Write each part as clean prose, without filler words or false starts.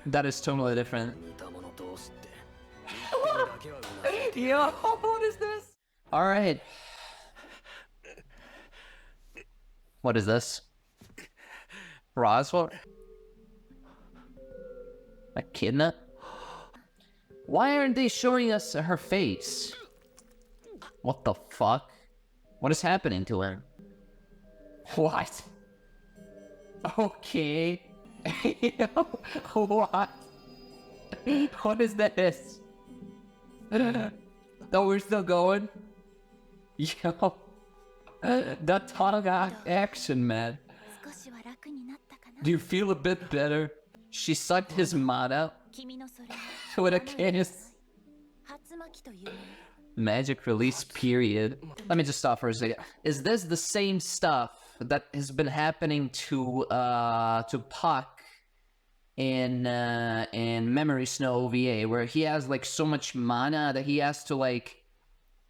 That is totally different. Yo, what is this? Alright. What is this? Roswaal? Echidna? Why aren't they showing us her face? What the fuck? What is happening to him? What? Okay. What? What is this? No, we're still going? Yo. That tongue action, man. Do you feel a bit better? She sucked his mana with a kiss. Magic release period. Let me just stop for a second. Is this the same stuff that has been happening to Puck in Memory Snow OVA, where he has like so much mana that he has to like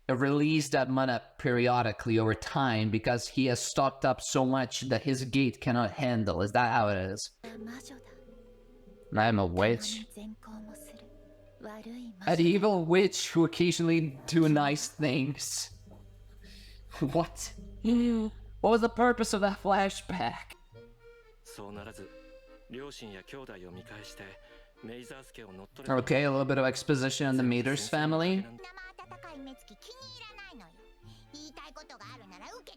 release that mana periodically over time because he has stocked up so much that his gate cannot handle? Is that how it is? I'm a witch. An evil witch who occasionally do nice things. What? What was the purpose of that flashback? Okay, a little bit of exposition on the Meters family.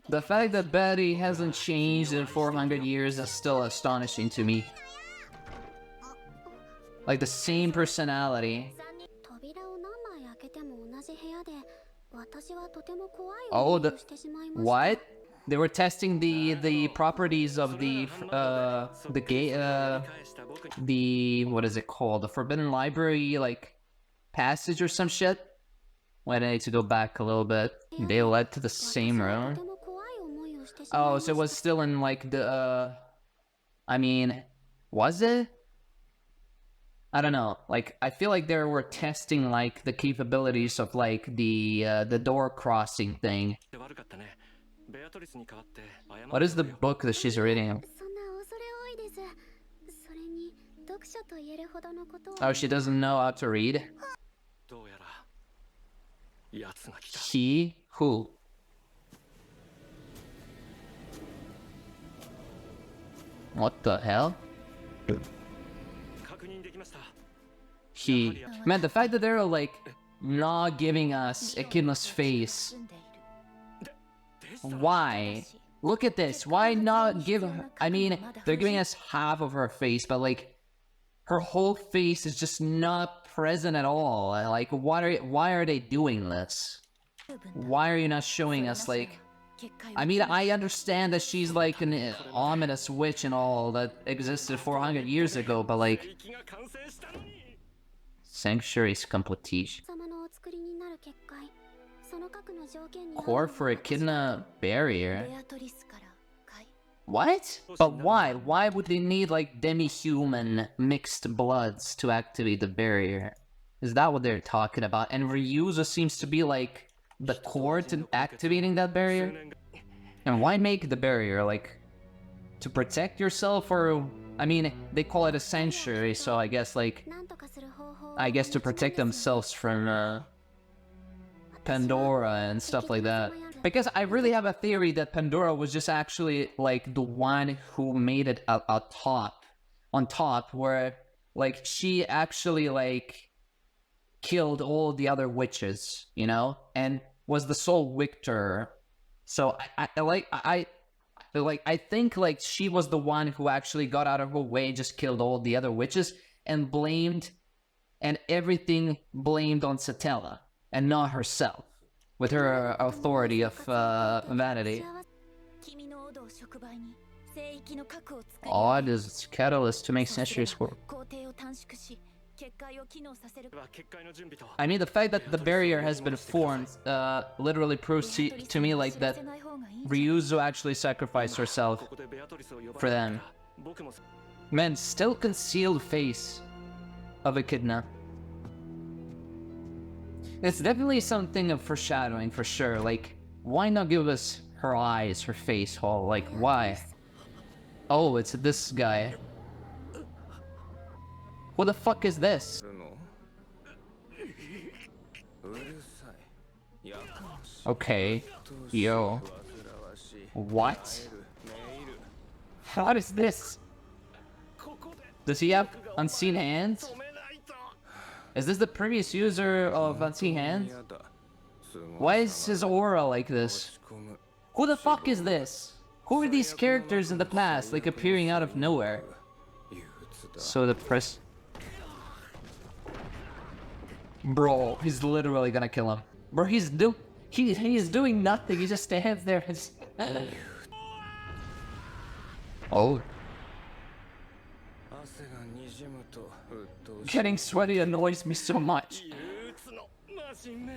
The fact that Betty hasn't changed in 400 years is still astonishing to me. Like the same personality. Oh, what? They were testing the properties of the what is it called? The Forbidden Library, like passage or some shit. Wait, I need to go back a little bit. They led to the same room. Oh, so it was still in like the I mean, was it? I don't know. Like, I feel like they were testing like the capabilities of like the door crossing thing. What is the book that she's reading? Oh, she doesn't know how to read? He? Who? What the hell? He... Man, the fact that they're like not giving us Echidna's face. Why? Look at this. Why not give her... I mean, they're giving us half of her face, but like her whole face is just not present at all. Like, why are they doing this? Why are you not showing us like... I mean, I understand that she's like an ominous witch and all that existed 400 years ago, but like... Sanctuary's completion. Core for Echidna barrier. What? But why? Why would they need like demi-human mixed bloods to activate the barrier? Is that what they're talking about? And Ryuza seems to be like the core to activating that barrier? And why make the barrier? Like, to protect yourself, or... I mean, they call it a sanctuary, so I guess like... I guess to protect themselves from Pandora and stuff like that. Because I really have a theory that Pandora was just actually like the one who made it on top, where like she actually like killed all the other witches, you know, and was the sole victor. So I think like she was the one who actually got out of her way, just killed all the other witches, and blamed, and everything blamed on Satella and not herself, with her authority of vanity. Odd is catalyst to make centuries work. I mean, the fact that the barrier has been formed literally proves to me like that Ryuzo actually sacrificed herself for them. Man, still concealed face of Echidna. It's definitely something of foreshadowing for sure. Like, why not give us her eyes, her face all? Like, why? Oh, it's this guy. Who the fuck is this? Okay. Yo. What? What is this? Does he have unseen hands? Is this the previous user of unseen hands? Why is his aura like this? Who the fuck is this? Who are these characters in the past, like appearing out of nowhere? So the press... Bro, he's literally gonna kill him. Bro, he's doing nothing. He just stands there and... Oh. Getting sweaty annoys me so much.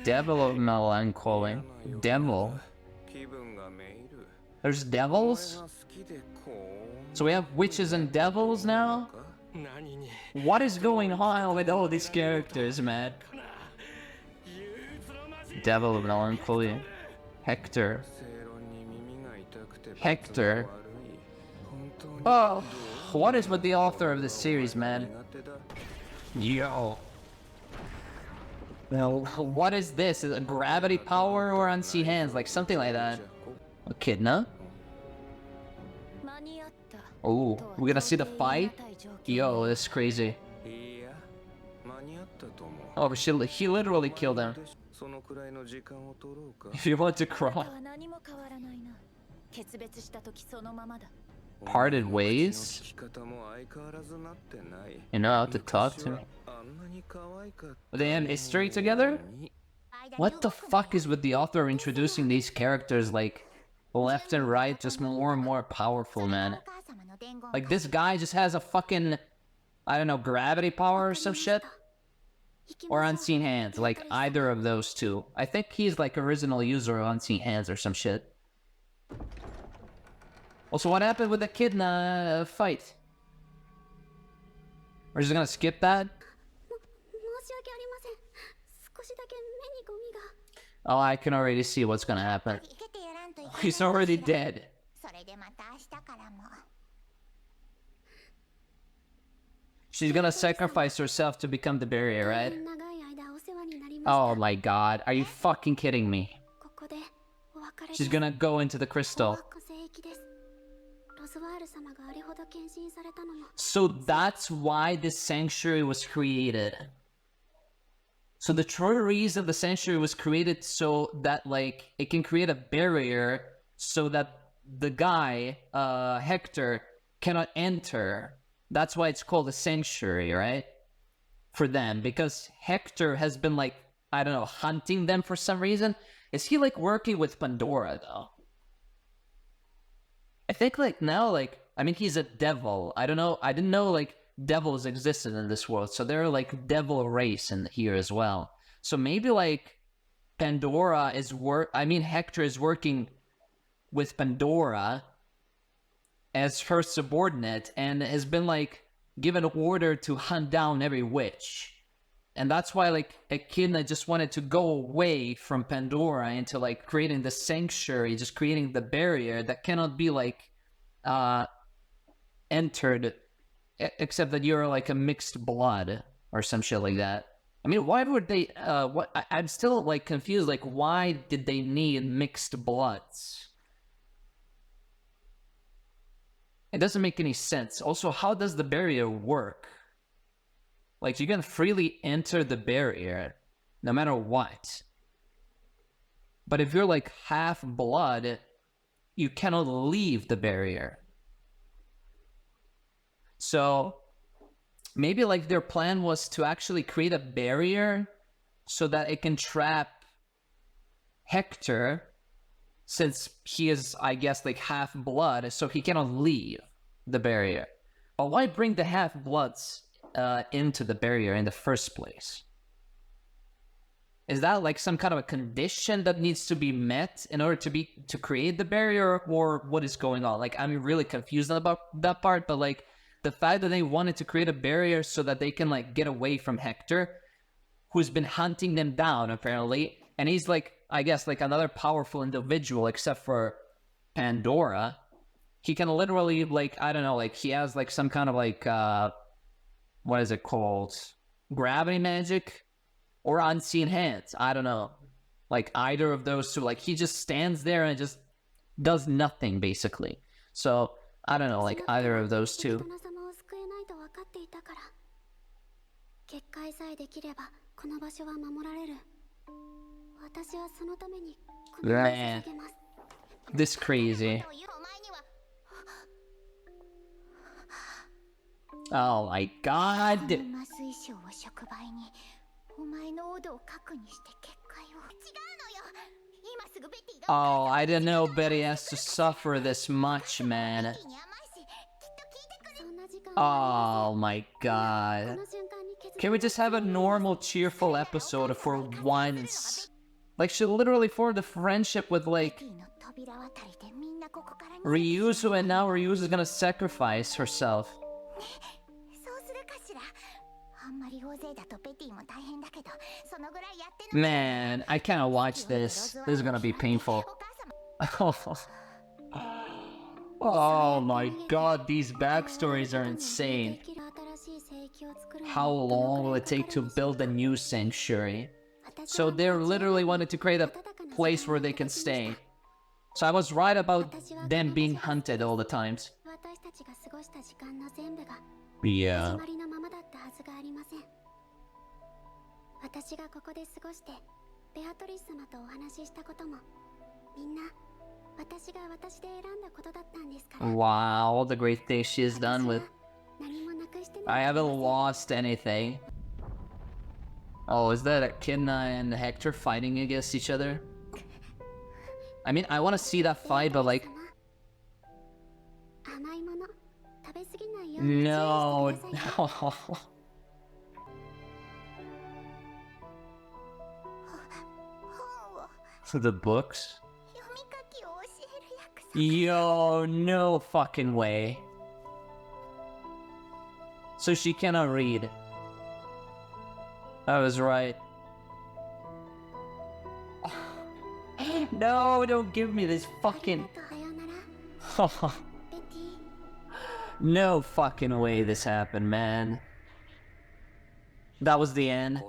Devil of melancholy. Devil. There's devils? So we have witches and devils now? What is going on with all these characters, man? Devil of melancholy. Hector. Hector. Oh, what is with the author of this series, man? Yo. Well, what is this? Is it a gravity power or unseen hands? Like something like that. Echidna? Oh, we're gonna see the fight? Yo, this is crazy. Oh, he literally killed him. If you want to cry. Parted ways? You know how to talk to me? They end history together? What the fuck is with the author introducing these characters like left and right, just more and more powerful, man? Like this guy just has a fucking, I don't know, gravity power or some shit? Or unseen hands, like either of those two. I think he's like original user of unseen hands or some shit. Also, what happened with the echidna fight? We're just gonna skip that? Oh, I can already see what's gonna happen. He's already dead. She's gonna sacrifice herself to become the barrier, right? Oh my god, are you fucking kidding me? She's gonna go into the crystal. So that's why this sanctuary was created. So the true reason the sanctuary was created so that like it can create a barrier so that the guy, Hector, cannot enter. That's why it's called a sanctuary, right? For them, because Hector has been like, I don't know, hunting them for some reason. Is he like working with Pandora though? I think like now, like, I mean, he's a devil. I don't know. I didn't know like devils existed in this world. So they're like devil race in here as well. So maybe like Pandora is Hector is working with Pandora as her subordinate and has been like given an order to hunt down every witch. And that's why like Echidna just wanted to go away from Pandora into like creating the sanctuary, just creating the barrier that cannot be like entered except that you're like a mixed blood or some shit like that. I mean, why would they I'm still like confused, like why did they need mixed bloods? It doesn't make any sense. Also, how does the barrier work? Like, you can freely enter the barrier, no matter what. But if you're like half blood, you cannot leave the barrier. So, maybe like their plan was to actually create a barrier so that it can trap Hector, since he is, I guess, like half blood, so he cannot leave the barrier. But why bring the half bloods into the barrier in the first place? Is that like some kind of a condition that needs to be met in order to create the barrier, or what is going on? Like, I'm really confused about that part, but like the fact that they wanted to create a barrier so that they can like get away from Hector, who's been hunting them down apparently, and he's like, I guess, like another powerful individual except for Pandora. He can literally, like, I don't know, like he has like some kind of like what is it called? Gravity magic or unseen hands. I don't know. Like either of those two. Like he just stands there and just does nothing basically. So I don't know, like either of those two. Man, this crazy. Oh my god. Oh, I didn't know Betty has to suffer this much, man. Oh my god. Can we just have a normal, cheerful episode for once? Like, she literally formed a friendship with, like, Ryuzu, and now Ryuzu's gonna sacrifice herself. Man, I cannot watch this. This is gonna be painful. Oh my god, these backstories are insane. How long will it take to build a new sanctuary? So they're literally wanting to create a place where they can stay. So I was right about them being hunted all the times. Yeah. Wow, all the great things she's done with. I haven't lost anything. Oh, is that Echidna and Hector fighting against each other? I mean, I want to see that fight, but like... No, no. The books? Yo, no fucking way. So she cannot read. I was right. No, don't give me this fucking... No fucking way this happened, man. That was the end.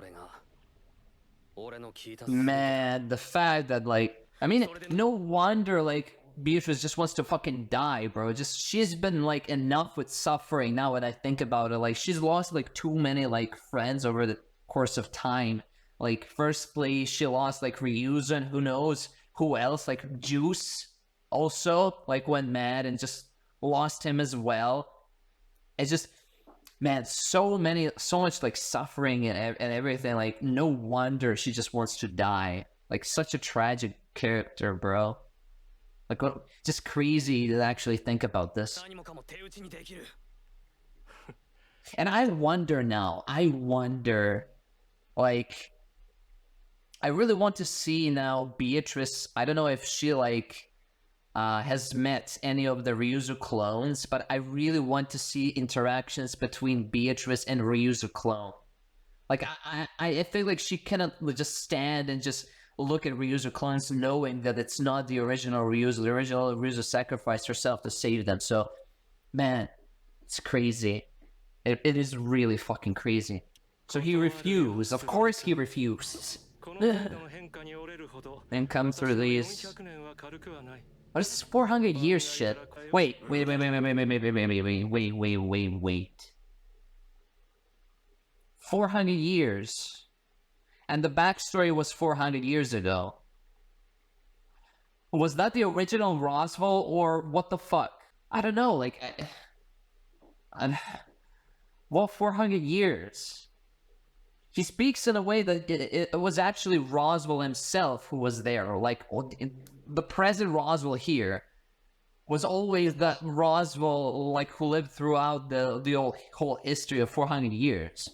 Man, the fact that, like... I mean, no wonder, like, Beatrice just wants to fucking die, bro. Just, she's been, like, enough with suffering now when I think about it. Like, she's lost, like, too many, like, friends over the course of time. Like, firstly, she lost, like, Ryuza, and who knows who else, like, Juice also, like, went mad and just lost him as well. It's just, man, so much, like, suffering and everything. Like, no wonder she just wants to die. Like, such a tragic character, bro. Like, just crazy to actually think about this. And I wonder now, like, I really want to see now Beatrice. I don't know if she, like, has met any of the Ryuzu clones, but I really want to see interactions between Beatrice and Ryuzu clone. Like, I feel like she cannot just stand and just look at Ryuzu clones knowing that it's not the original Ryuzu. The original Ryuzu sacrificed herself to save them. So, man, it's crazy. It is really fucking crazy. So he refused. Of course he refuses. And come through these. What is this 400 years shit? Wait. 400 years. And the backstory was 400 years ago. Was that the original roswaal or what the fuck? I don't know, like... well, 400 years. He speaks in a way that it was actually Roswaal himself who was there. Like, the present Roswaal here was always that Roswaal, like, who lived throughout the whole history of 400 years.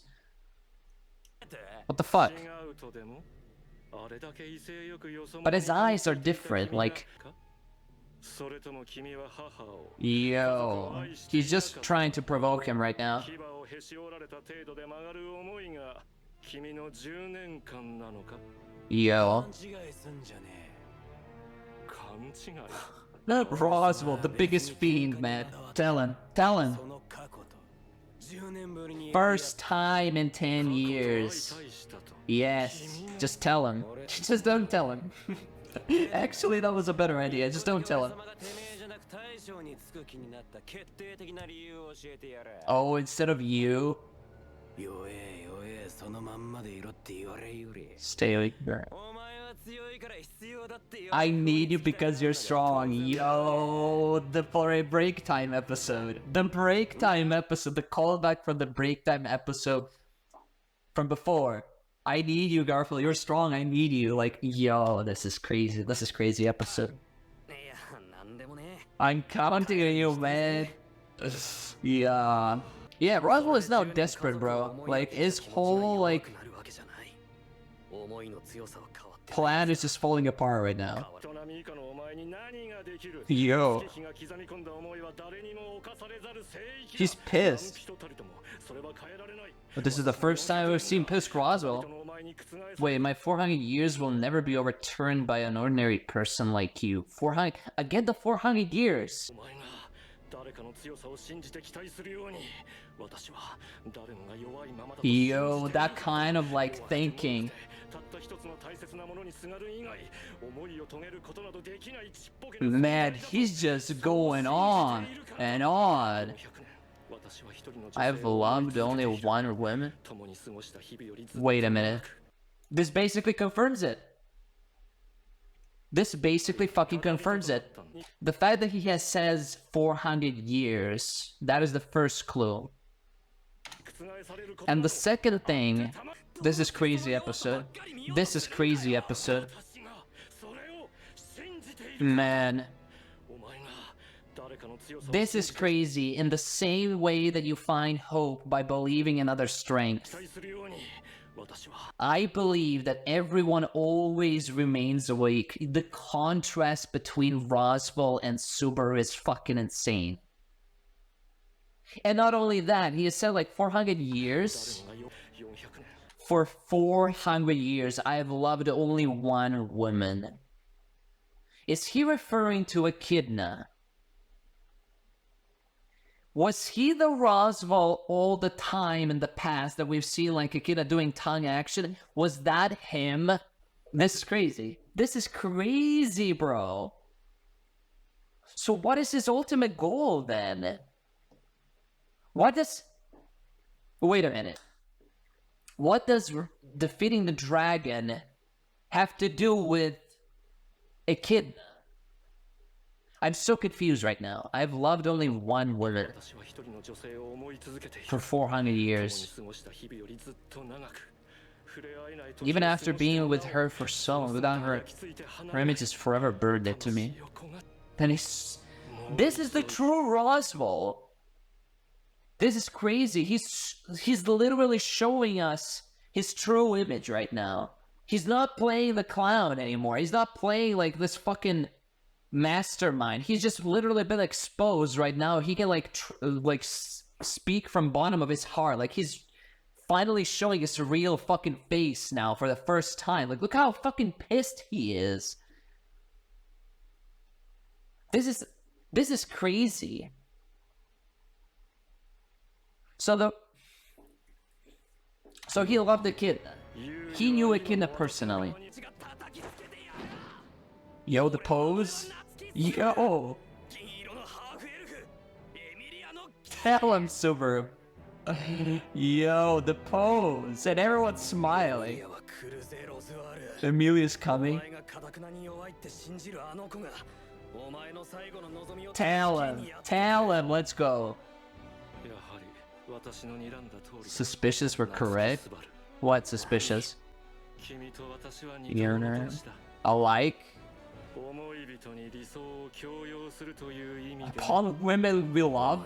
What the fuck? But his eyes are different, like... Yo, he's just trying to provoke him right now. Yo. Not Roswaal, the biggest fiend, man. Tell him. First time in 10 years. Yes, just tell him. Just don't tell him. Actually, that was a better idea. Just don't tell him. Oh, instead of you. Stay ignorant. I need you because you're strong. Yo, for a break time episode. The break time episode. The callback from the break time episode from before. I need you, Garfield. You're strong. I need you. Like, yo, this is crazy. This is crazy episode. I'm counting on you, man. Yeah. Yeah, Roswaal is now desperate, bro. Like, his whole, like, plan is just falling apart right now. Yo. He's pissed. But this is the first time I've seen pissed Roswaal. Wait, my 400 years will never be overturned by an ordinary person like you. 400... Again, the 400 years. Yo, that kind of like thinking. Man, he's just going on and on. I've loved only one woman. Wait a minute. This basically confirms it. This basically fucking confirms it. The fact that he has says 400 years, that is the first clue. And the second thing, this is crazy episode. This is crazy episode. Man. This is crazy in the same way that you find hope by believing in other strength. I believe that everyone always remains awake. The contrast between Roswaal and Subaru is fucking insane. And not only that, he has said like 400 years. For 400 years, I have loved only one woman. Is he referring to Echidna? Was he the Roswaal all the time in the past that we've seen like Echidna doing tongue action? Was that him? This is crazy. This is crazy, bro. So what is his ultimate goal then? What does... Wait a minute. What does defeating the dragon have to do with Echidna? I'm so confused right now. I've loved only one woman for 400 years. Even after being with her for so long, without her, her image is forever burned to me. And this is the true Roswaal. This is crazy. He's literally showing us his true image right now. He's not playing the clown anymore. He's not playing like this fucking mastermind. He's just literally been exposed right now. He can like speak from bottom of his heart. Like he's finally showing his real fucking face now for the first time. Like look how fucking pissed he is. This is crazy. So he loved Echidna. He knew Echidna personally. Yo, the pose. Yo. Tell him, Subaru. Yo, the pose. And everyone's smiling. Emilia's coming. Tell him, let's go. Suspicious were correct? What suspicious? You're alike? Upon women we love?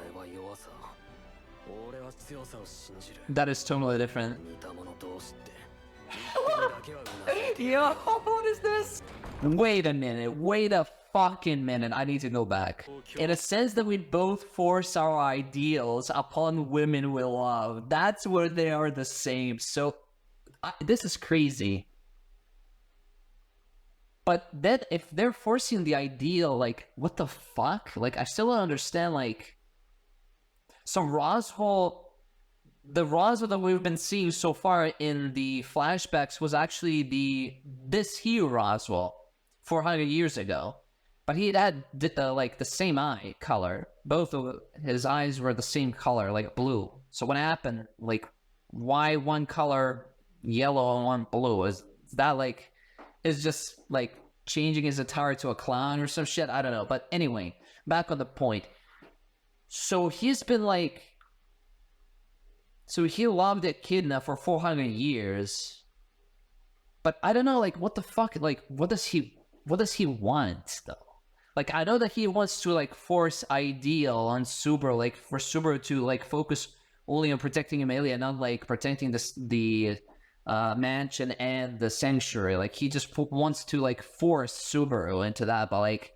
That is totally different. Yo, what is this? Wait a minute, wait a fucking minute, I need to go back. In a sense that we both force our ideals upon women we love. That's where they are the same, so... this is crazy. But then, if they're forcing the ideal, like, what the fuck? Like, I still don't understand, like... So Roswaal the Roswaal that we've been seeing so far in the flashbacks was actually this here Roswaal 400 years ago. But he had like the same eye color. Both of his eyes were the same color, like blue. So what happened? Like, why one color yellow and one blue? Is that like, is just like changing his attire to a clown or some shit? I don't know. But anyway, back on the point. So he's been like, so he loved Echidna for 400 years. But I don't know, like, what the fuck, like, what does he want though? Like, I know that he wants to, like, force ideal on Subaru, like, for Subaru to, like, focus only on protecting Emilia, not, like, protecting the mansion and the sanctuary. Like, he just wants to, like, force Subaru into that, but, like,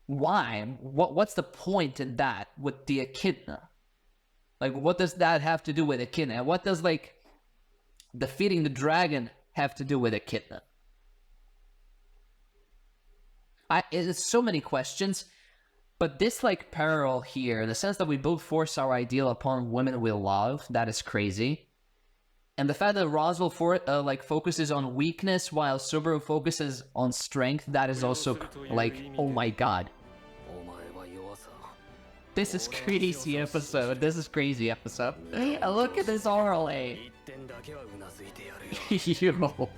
why? What's the point in that with the Echidna? Like, what does that have to do with Echidna? And what does, like, defeating the dragon have to do with Echidna? It's so many questions, but this, like, parallel here, in the sense that we both force our ideal upon women we love, that is crazy. And the fact that Roswaal like, focuses on weakness while Subaru focuses on strength, that is also, like, oh my god. This is crazy episode. This is crazy episode. Look at this RLA. Yo.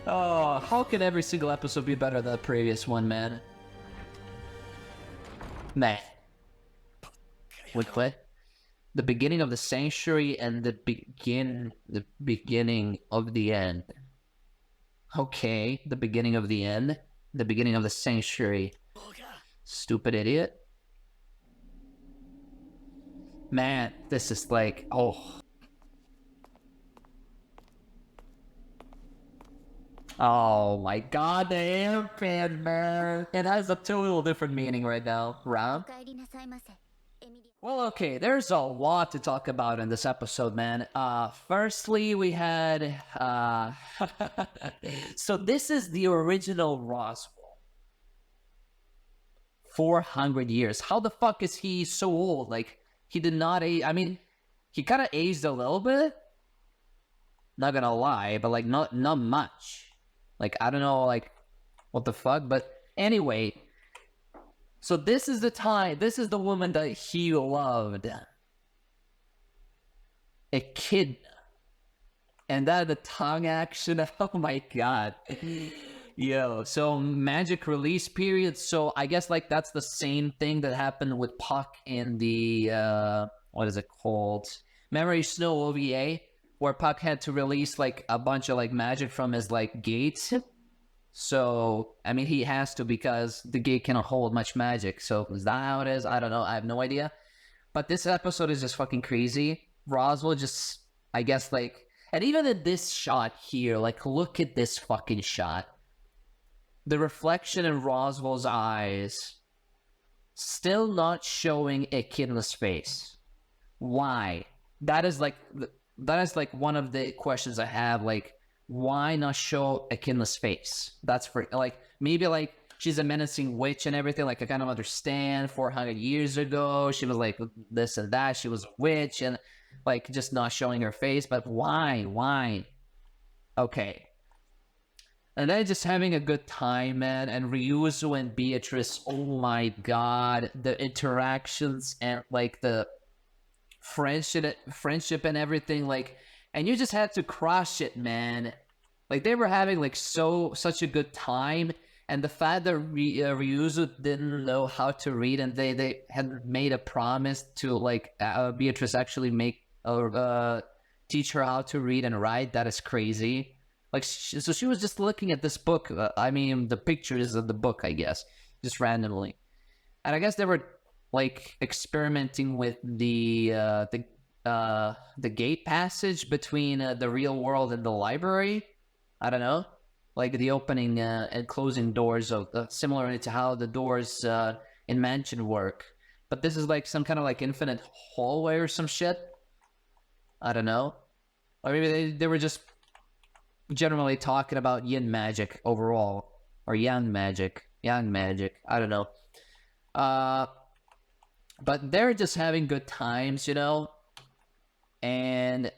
Oh, how can every single episode be better than the previous one, man? Meh. Wait, what? The beginning of the sanctuary and the beginning of the end. Okay, the beginning of the end. The beginning of the sanctuary. Stupid idiot. Man, this is like, oh. Oh my god, the hairpin, man. It has a total different meaning right now, Ram. Well, okay, there's a lot to talk about in this episode, man. Firstly, we had, so this is the original Roswaal. 400 years. How the fuck is he so old? Like, he did not age, I mean, he kind of aged a little bit. Not gonna lie, but like, not much. Like, I don't know, like, what the fuck, but anyway. So this is the time, this is the woman that he loved. Echidna. And that the tongue action, oh my god. Yo, so magic release period, so I guess, like, that's the same thing that happened with Puck in the, what is it called? Memory Snow OVA. Where Puck had to release, like, a bunch of, like, magic from his, like, gates. So, I mean, he has to because the gate cannot hold much magic. So, is that how it is? I don't know. I have no idea. But this episode is just fucking crazy. Roswaal just, I guess, like... And even in this shot here, like, look at this fucking shot. The reflection in Roswaal's eyes. Still not showing Echidna's face. Why? That is, like... That is, like, one of the questions I have, like, why not show Echidna's face? That's for, like, maybe, like, she's a menacing witch and everything, like, I kind of understand, 400 years ago, she was, like, this and that, she was a witch, and, like, just not showing her face, but why? Okay. And then just having a good time, man, and Ryuzu and Beatrice, oh my god, the interactions and, like, the... friendship and everything, like, and you just had to crush it, man. Like, they were having, like, such a good time, and the fact that Ryuzu didn't know how to read, and they had made a promise to, like, Beatrice actually make or teach her how to read and write, that is crazy. Like, so she was just looking at this book, I mean, the pictures of the book, I guess, just randomly, and I guess they were, like, experimenting with the gate passage between the real world and the library. I don't know, like the opening and closing doors of similar to how the doors in Mansion work. But this is like some kind of like infinite hallway or some shit. I don't know, or maybe they were just generally talking about yin magic overall, or yang magic. I don't know. But they're just having good times, you know? And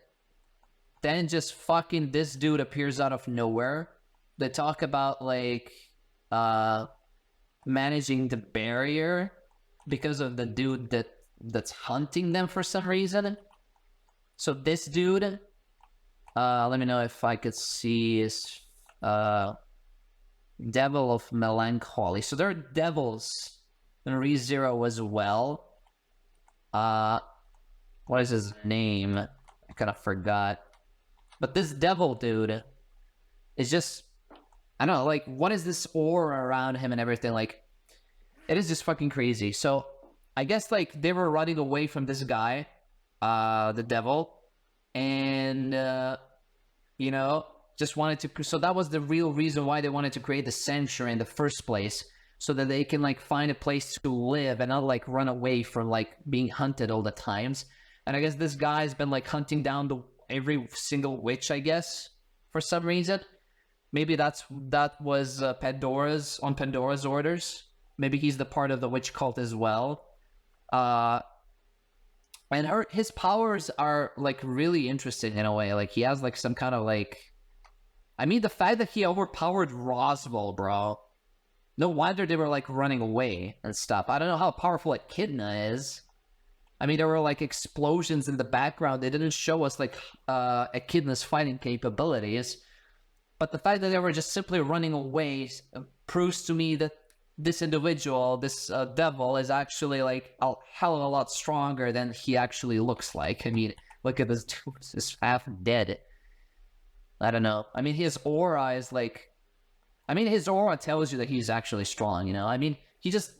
then just fucking this dude appears out of nowhere. They talk about like managing the barrier because of the dude that's hunting them for some reason. So this dude, let me know if I could see his Devil of Melancholy. So there are devils in rezero as well. What is his name? I kind of forgot. But this devil dude is just, I don't know, like, what is this aura around him and everything? Like, it is just fucking crazy. So I guess like they were running away from this guy, the devil, and you know, just wanted to. So that was the real reason why they wanted to create the sanctuary in the first place, so that they can like find a place to live and not like run away from like being hunted all the times. And I guess this guy's been like hunting down every single witch, I guess, for some reason. Maybe that was Pandora's orders. Maybe he's the part of the witch cult as well. And his powers are like really interesting in a way. Like he has like some kind of like, I mean, the fact that he overpowered roswaal, bro. No wonder they were like running away and stuff. I don't know how powerful echidna is. I mean, there were like explosions in the background. They didn't show us like echidna's fighting capabilities. But the fact that they were just simply running away proves to me that this individual, this devil, is actually like a hell of a lot stronger than he actually looks like. I mean, look at this dude, he's half dead. I don't know. I mean, his aura is like, I mean, his aura tells you that he's actually strong, you know? I mean, he just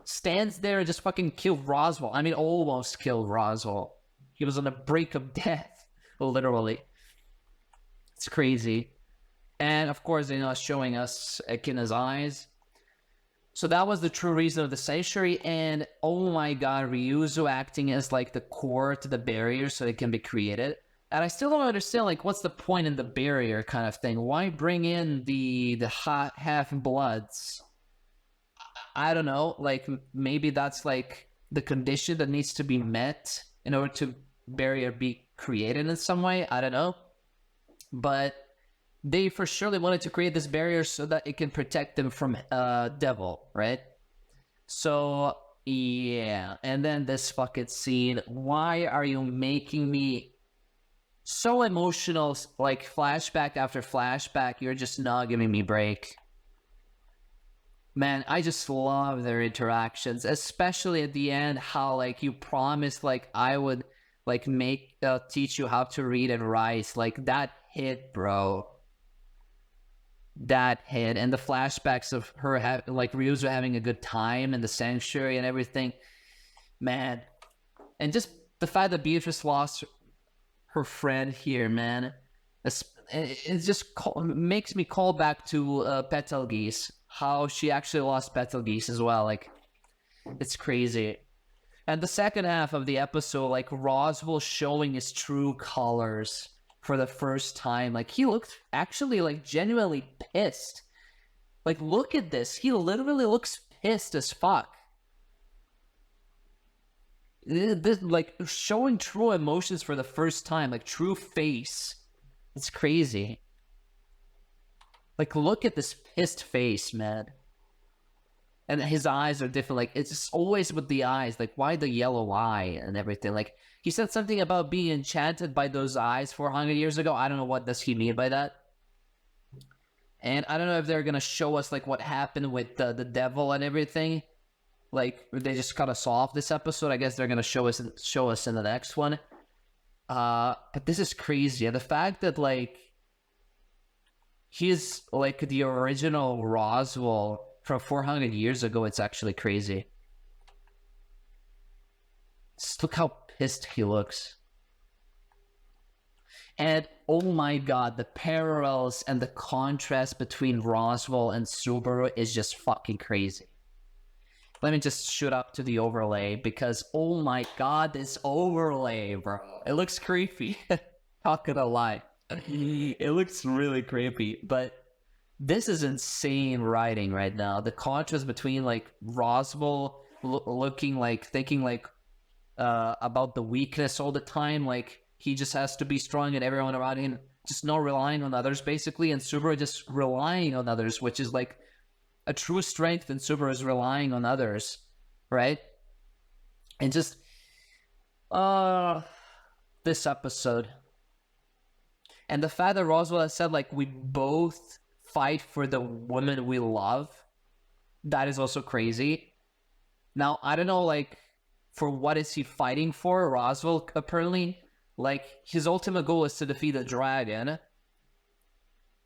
stands there and just fucking killed roswaal. I mean, almost killed roswaal. He was on the brink of death, literally. It's crazy. And of course, you know, showing us Echidna's eyes. So that was the true reason of the sanctuary. And oh my god, Ryuzo acting as like the core to the barrier so it can be created. And I still don't understand, like, what's the point in the barrier kind of thing? Why bring in the hot half-bloods? I don't know. Like, maybe that's like the condition that needs to be met in order to barrier be created in some way. I don't know. But they for surely wanted to create this barrier so that it can protect them from devil, right? So yeah, and then this fucking scene. Why are you making me so emotional? Like flashback after flashback, you're just not giving me break. Man, I just love their interactions, especially at the end. How like you promised, like I would like teach you how to read and write. Like that hit, bro. That hit. And the flashbacks of her like Ryuzo having a good time in the sanctuary and everything, man. And just the fact that Beatrice lost her friend here, man, it just makes me call back to Betelgeuse, how she actually lost Betelgeuse as well. Like, it's crazy. And the second half of the episode, like Roswaal showing his true colors for the first time. Like, he looked actually like genuinely pissed. Like, look at this. He literally looks pissed as fuck. This, like, showing true emotions for the first time, like true face. It's crazy. Like, look at this pissed face, man. And his eyes are different. Like, it's just always with the eyes. Like, why the yellow eye and everything? Like, he said something about being enchanted by those eyes 400 years ago. I don't know what does he mean by that. And I don't know if they're gonna show us like what happened with the devil and everything. Like, they just cut us off this episode. I guess they're gonna show us in the next one. But this is crazy. And the fact that like he's like the original Roswaal from 400 years ago, it's actually crazy. Just look how pissed he looks. And oh my god, the parallels and the contrast between Roswaal and Subaru is just fucking crazy. Let me just shoot up to the overlay because oh my god, this overlay, bro. It looks creepy. Not gonna lie. It looks really creepy, but this is insane writing right now. The contrast between like Roswaal looking like, thinking like about the weakness all the time, like he just has to be strong and everyone around him just not relying on others, basically. And Subaru just relying on others, which is like a true strength in Subaru is relying on others, right? And just, this episode. And the fact that Roswaal has said, like, we both fight for the woman we love, that is also crazy. Now, I don't know, like, for what is he fighting for? Roswaal, apparently, like, his ultimate goal is to defeat a dragon.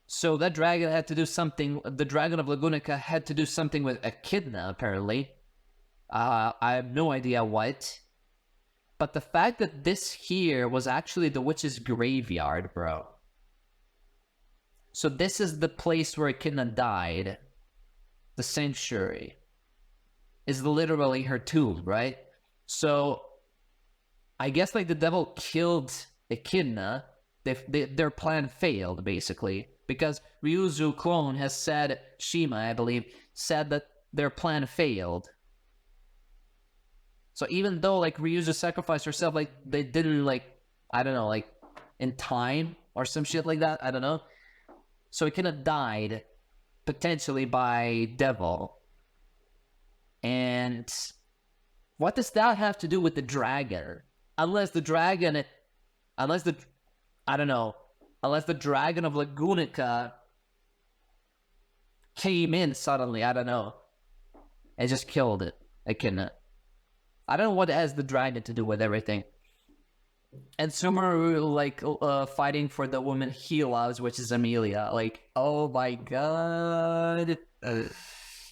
So that dragon had to do something, the dragon of Lagunica had to do something with Echidna, apparently. I have no idea what. But the fact that this here was actually the witch's graveyard, bro. So this is the place where Echidna died. The sanctuary is literally her tomb, right? So I guess like the devil killed Echidna. Their plan failed, basically. Because Ryuzu clone has said, Shima, I believe, said that their plan failed. So even though, like, Ryuzu sacrificed herself, like, they didn't, like, I don't know, like, in time or some shit like that, I don't know. So Echidna died, potentially by devil. And what does that have to do with the dragon? Unless the dragon, I don't know, unless the dragon of Lagunica came in suddenly, I don't know, and just killed it, Echidna. I don't know what has the dragon to do with everything. And Subaru, like, fighting for the woman he loves, which is Emilia. Like, oh my god.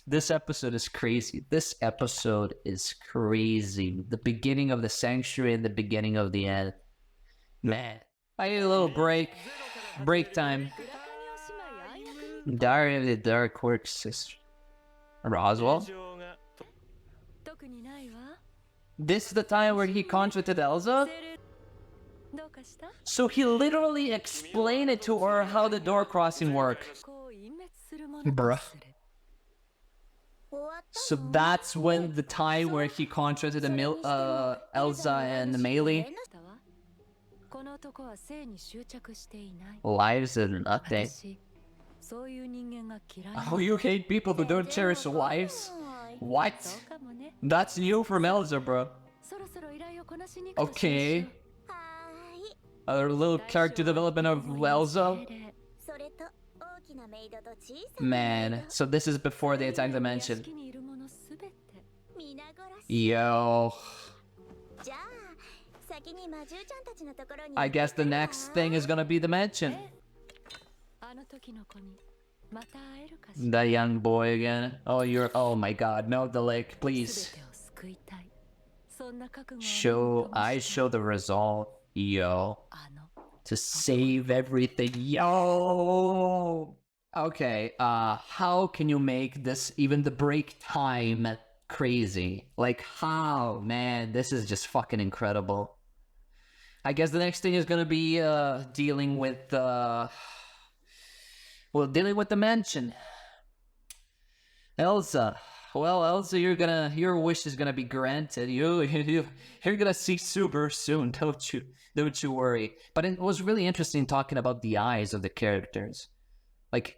This episode is crazy. This episode is crazy. The beginning of the sanctuary and the beginning of the end. Man. I need a little break. Break time. Diary of the Dark Work Sister. Roswaal? This is the time where he contracted Elsa? So he literally explained it to her how the door crossing worked. Bruh. So that's when the time where he contracted Elsa and Melee. Lives and nothing. Oh, you hate people who don't cherish lives? What? That's new from Elsa, bro. Okay. A little character development of Elsa. Man, so this is before the attack dimension. Yo. I guess the next thing is gonna be the mansion. The young boy again. Oh, oh my god, no, the lake, please. I show the resolve, yo. To save everything, yo. Okay, how can you make this, even the break time, crazy? Like, how? Man, this is just fucking incredible. I guess the next thing is gonna be, dealing with, dealing with the mansion. Elsa. Well, Elsa, your wish is gonna be granted. You're gonna see Subaru soon, don't you worry. But it was really interesting talking about the eyes of the characters. Like,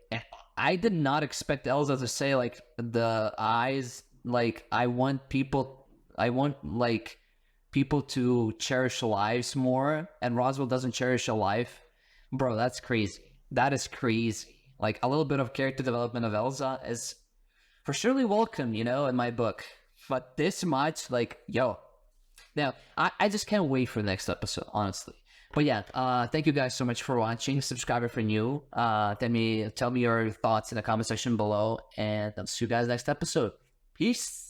I did not expect Elsa to say, like, the eyes, like, I want like people to cherish lives more, and Roswaal doesn't cherish a life. Bro, that's crazy. That is crazy. Like, a little bit of character development of Elsa is for surely welcome, you know, in my book. But this much, like, yo. Now, I just can't wait for the next episode, honestly. But yeah, thank you guys so much for watching. Subscribe if you're new. Tell me your thoughts in the comment section below. And I'll see you guys next episode. Peace.